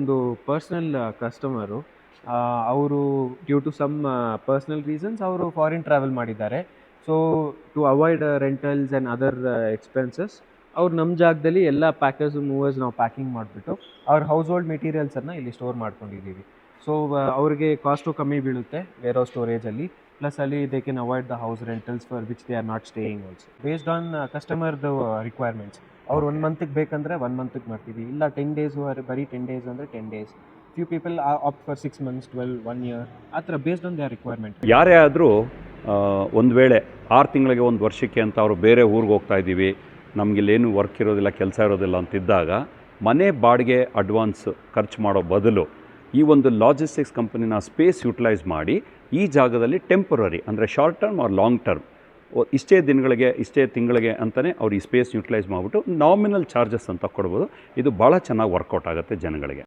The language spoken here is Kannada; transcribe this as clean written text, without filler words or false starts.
ಒಂದು ಪರ್ಸನಲ್ ಕಸ್ಟಮರು. ಅವರು due to some personal reasons ಅವರು ಫಾರಿನ್ ಟ್ರಾವೆಲ್ ಮಾಡಿದ್ದಾರೆ. So to avoid rentals and other expenses ಅವ್ರು ನಮ್ಮ ಜಾಗದಲ್ಲಿ ಎಲ್ಲ ಪ್ಯಾಕರ್ಸ್ ಮೂವರ್ಸ್ ನಾವು ಪ್ಯಾಕಿಂಗ್ ಮಾಡಿಬಿಟ್ಟು ಅವ್ರ ಹೌಸ್ ಹೋಲ್ಡ್ ಮೆಟೀರಿಯಲ್ಸನ್ನು ಇಲ್ಲಿ ಸ್ಟೋರ್ ಮಾಡ್ಕೊಂಡಿದ್ದೀವಿ. ಸೊ ಅವ್ರಿಗೆ ಕಾಸ್ಟು ಕಮ್ಮಿ ಬೀಳುತ್ತೆ ವೇರ್ ಹೌಸ್ ಸ್ಟೋರೇಜಲ್ಲಿ. ಪ್ಲಸ್ ಅಲ್ಲಿ they can avoid the house rentals for which they are not staying also. Based on ಕಸ್ಟಮರ್ದು ರಿಕ್ವೈರ್ಮೆಂಟ್ಸ್, ಅವ್ರು 1 ಮಂತಿಗೆ ಬೇಕಂದರೆ 1 ಮಂತಿಗೆ ಮಾಡ್ತೀವಿ, ಇಲ್ಲ 10 ಡೇಸು ಬರೀ 10 ಡೇಸ್ ಅಂದರೆ 10 days. Few people opt for 6 months, 12, 1 year, ಆ ಥರ ಬೇಸ್ಡ್ ಆನ್ ದೇರ್ ರಿಕ್ವೈರ್ಮೆಂಟ್. ಯಾರೇ ಆದರೂ ಒಂದು ವೇಳೆ 6 ತಿಂಗಳಿಗೆ 1 ವರ್ಷಕ್ಕೆ ಅಂತ ಅವರು ಬೇರೆ ಊರಿಗೆ ಹೋಗ್ತಾ ಇದ್ದೀವಿ, ನಮಗಿಲ್ಲೇನು ವರ್ಕ್ ಇರೋದಿಲ್ಲ, ಕೆಲಸ ಇರೋದಿಲ್ಲ ಅಂತಿದ್ದಾಗ ಮನೆ ಬಾಡಿಗೆ ಅಡ್ವಾನ್ಸ್ ಖರ್ಚು ಮಾಡೋ ಬದಲು ಈ ಒಂದು ಲಾಜಿಸ್ಟಿಕ್ಸ್ ಕಂಪನಿನ ಸ್ಪೇಸ್ ಯುಟಿಲೈಸ್ ಮಾಡಿ ಈ ಜಾಗದಲ್ಲಿ ಟೆಂಪರರಿ ಅಂದರೆ short term or long term ಇಷ್ಟೇ ದಿನಗಳಿಗೆ ಇಷ್ಟೇ ತಿಂಗಳಿಗೆ ಅಂತಲೇ ಅವ್ರು ಈ ಸ್ಪೇಸ್ ಯುಟಿಲೈಸ್ ಮಾಡಿಬಿಟ್ಟು ನಾಮಿನಲ್ ಚಾರ್ಜಸ್ ಅಂತ ಕೊಡ್ಬೋದು. ಇದು ಭಾಳ ಚೆನ್ನಾಗಿ ವರ್ಕೌಟ್ ಆಗುತ್ತೆ ಜನಗಳಿಗೆ.